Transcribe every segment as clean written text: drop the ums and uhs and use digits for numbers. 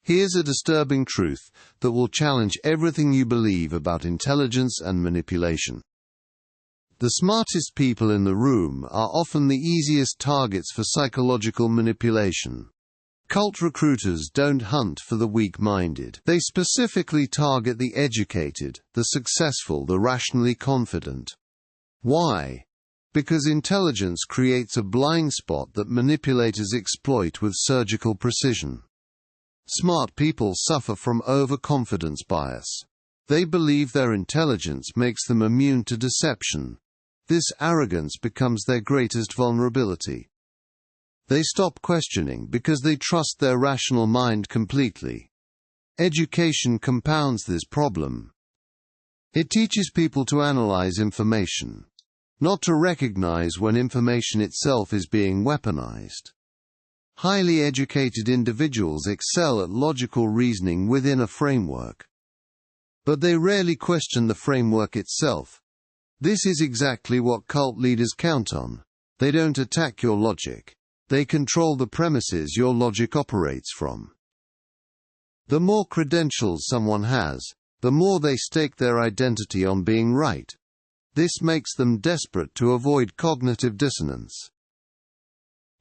Here's a disturbing truth that will challenge everything you believe about intelligence and manipulation. The smartest people in the room are often the easiest targets for psychological manipulation. Cult recruiters don't hunt for the weak-minded. They specifically target the educated, the successful, the rationally confident. Why? Because intelligence creates a blind spot that manipulators exploit with surgical precision. Smart people suffer from overconfidence bias. They believe their intelligence makes them immune to deception. This arrogance becomes their greatest vulnerability. They stop questioning because they trust their rational mind completely. Education compounds this problem. It teaches people to analyze information, not to recognize when information itself is being weaponized. Highly educated individuals excel at logical reasoning within a framework. But they rarely question the framework itself. This is exactly what cult leaders count on. They don't attack your logic. They control the premises your logic operates from. The more credentials someone has, the more they stake their identity on being right. This makes them desperate to avoid cognitive dissonance.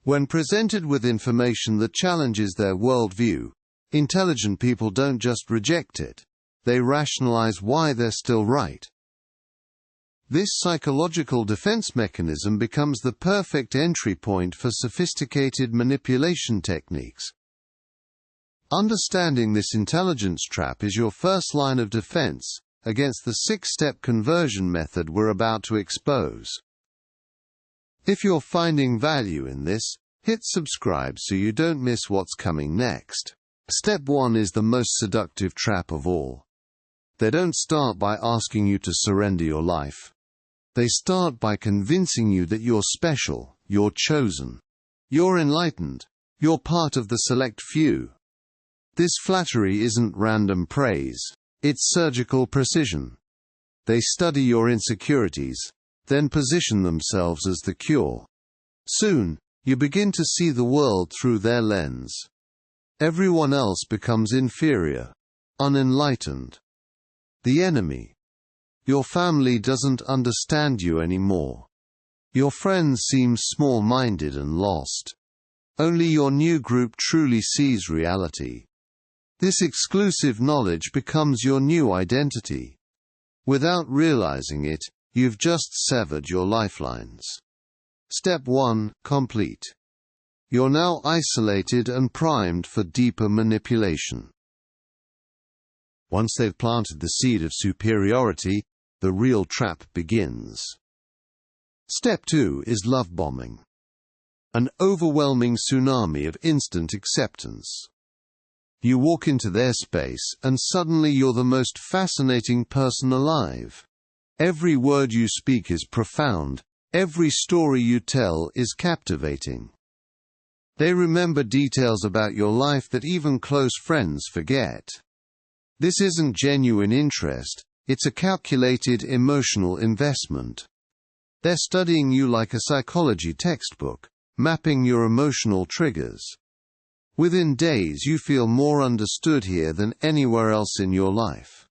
When presented with information that challenges their worldview, intelligent people don't just reject it. They rationalize why they're still right. This psychological defense mechanism becomes the perfect entry point for sophisticated manipulation techniques. Understanding this intelligence trap is your first line of defense against the six-step conversion method we're about to expose. If you're finding value in this, hit subscribe so you don't miss what's coming next. Step 1 is the most seductive trap of all. They don't start by asking you to surrender your life. They start by convincing you that you're special, you're chosen, you're enlightened, you're part of the select few. This flattery isn't random praise, it's surgical precision. They study your insecurities, then position themselves as the cure. Soon, you begin to see the world through their lens. Everyone else becomes inferior, unenlightened. The enemy. Your family doesn't understand you anymore. Your friends seem small-minded and lost. Only your new group truly sees reality. This exclusive knowledge becomes your new identity. Without realizing it, you've just severed your lifelines. Step 1, complete. You're now isolated and primed for deeper manipulation. Once they've planted the seed of superiority, the real trap begins. Step 2 is love bombing. An overwhelming tsunami of instant acceptance. You walk into their space and suddenly you're the most fascinating person alive. Every word you speak is profound, every story you tell is captivating. They remember details about your life that even close friends forget. This isn't genuine interest. It's a calculated emotional investment. They're studying you like a psychology textbook, mapping your emotional triggers. Within days you feel more understood here than anywhere else in your life.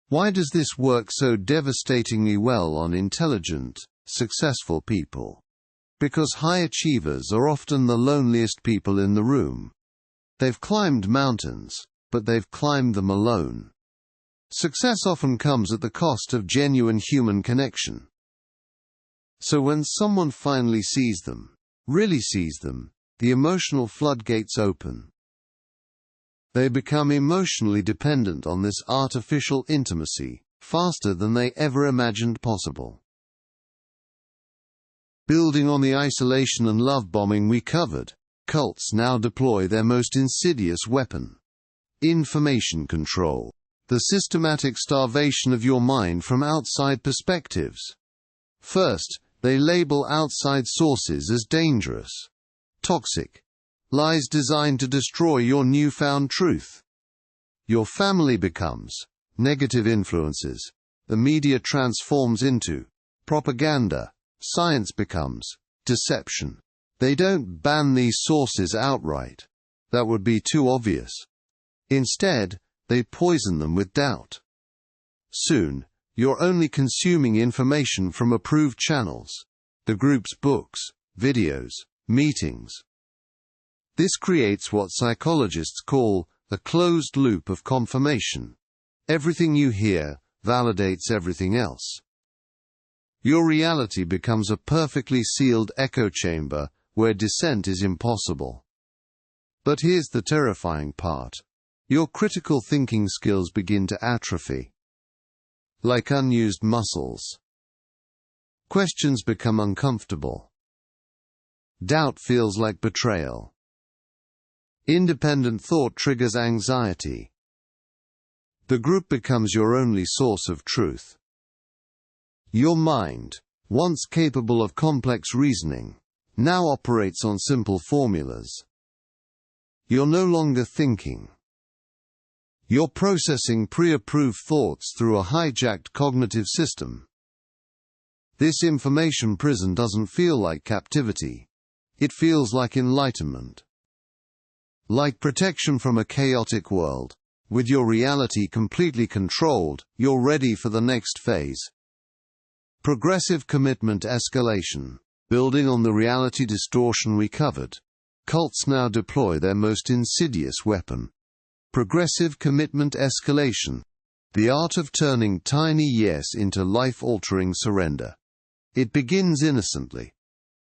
Why does this work so devastatingly well on intelligent, successful people? Because high achievers are often the loneliest people in the room. They've climbed mountains, but they've climbed them alone. Success often comes at the cost of genuine human connection. So when someone finally sees them, really sees them, the emotional floodgates open. They become emotionally dependent on this artificial intimacy, faster than they ever imagined possible. Building on the isolation and love bombing we covered, cults now deploy their most insidious weapon: information control. The systematic starvation of your mind from outside perspectives. First, they label outside sources as dangerous, toxic, lies designed to destroy your newfound truth. Your family becomes negative influences, the media transforms into propaganda, science becomes deception. They don't ban these sources outright. That would be too obvious. Instead, they poison them with doubt. Soon, you're only consuming information from approved channels, the group's books, videos, meetings. This creates what psychologists call a closed loop of confirmation. Everything you hear validates everything else. Your reality becomes a perfectly sealed echo chamber where dissent is impossible. But here's the terrifying part. Your critical thinking skills begin to atrophy. Like unused muscles. Questions become uncomfortable. Doubt feels like betrayal. Independent thought triggers anxiety. The group becomes your only source of truth. Your mind, once capable of complex reasoning, now operates on simple formulas. You're no longer thinking. You're processing pre-approved thoughts through a hijacked cognitive system. This information prison doesn't feel like captivity. It feels like enlightenment. Like protection from a chaotic world. With your reality completely controlled, you're ready for the next phase. Progressive commitment escalation. Building on the reality distortion we covered, cults now deploy their most insidious weapon. Progressive commitment escalation. The art of turning tiny yes into life-altering surrender. It begins innocently.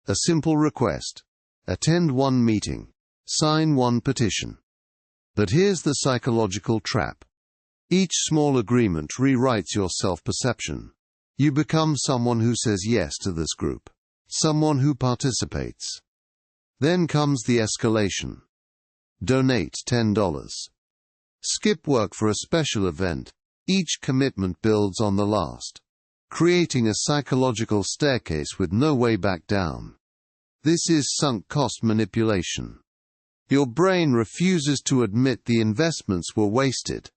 A simple request. Attend one meeting. Sign one petition. But here's the psychological trap. Each small agreement rewrites your self-perception. You become someone who says yes to this group. Someone who participates. Then comes the escalation. Donate $10. Skip work for a special event. Each commitment builds on the last, creating a psychological staircase with no way back down. This is sunk cost manipulation. Your brain refuses to admit the investments were wasted.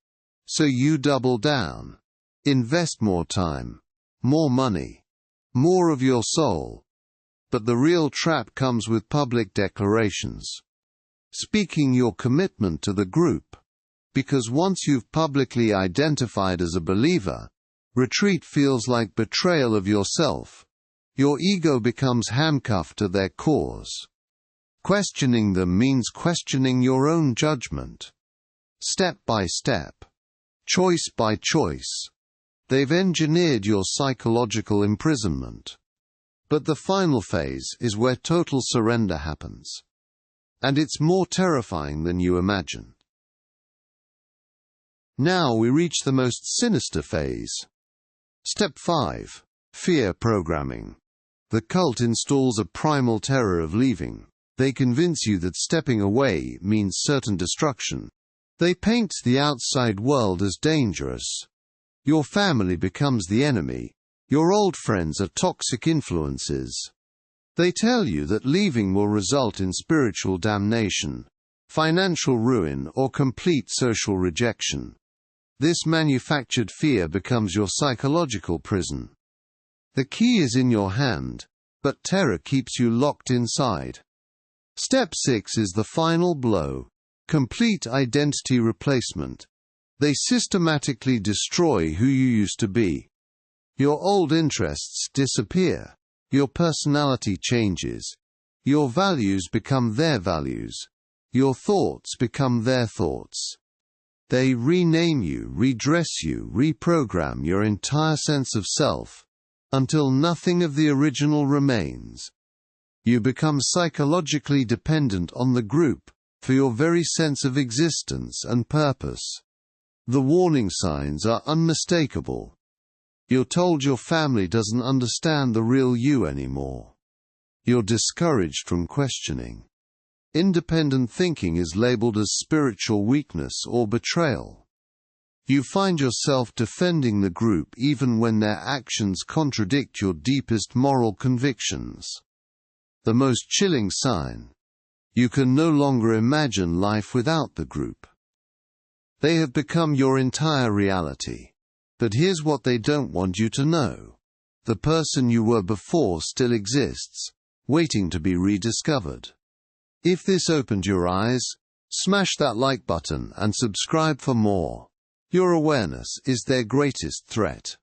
So you double down. Invest more time, more money, more of your soul. But the real trap comes with public declarations. Speaking your commitment to the group. Because once you've publicly identified as a believer, retreat feels like betrayal of yourself. Your ego becomes handcuffed to their cause. Questioning them means questioning your own judgment. Step by step. Choice by choice. They've engineered your psychological imprisonment. But the final phase is where total surrender happens. And it's more terrifying than you imagine. Now we reach the most sinister phase. Step 5. Fear programming. The cult installs a primal terror of leaving. They convince you that stepping away means certain destruction. They paint the outside world as dangerous. Your family becomes the enemy. Your old friends are toxic influences. They tell you that leaving will result in spiritual damnation, financial ruin, or complete social rejection. This manufactured fear becomes your psychological prison. The key is in your hand, but terror keeps you locked inside. Step 6 is the final blow. Complete identity replacement. They systematically destroy who you used to be. Your old interests disappear. Your personality changes. Your values become their values. Your thoughts become their thoughts. They rename you, redress you, reprogram your entire sense of self, until nothing of the original remains. You become psychologically dependent on the group, for your very sense of existence and purpose. The warning signs are unmistakable. You're told your family doesn't understand the real you anymore. You're discouraged from questioning. Independent thinking is labeled as spiritual weakness or betrayal. You find yourself defending the group even when their actions contradict your deepest moral convictions. The most chilling sign. You can no longer imagine life without the group. They have become your entire reality. But here's what they don't want you to know. The person you were before still exists, waiting to be rediscovered. If this opened your eyes, Smash that like button and subscribe for more. Your awareness is their greatest threat.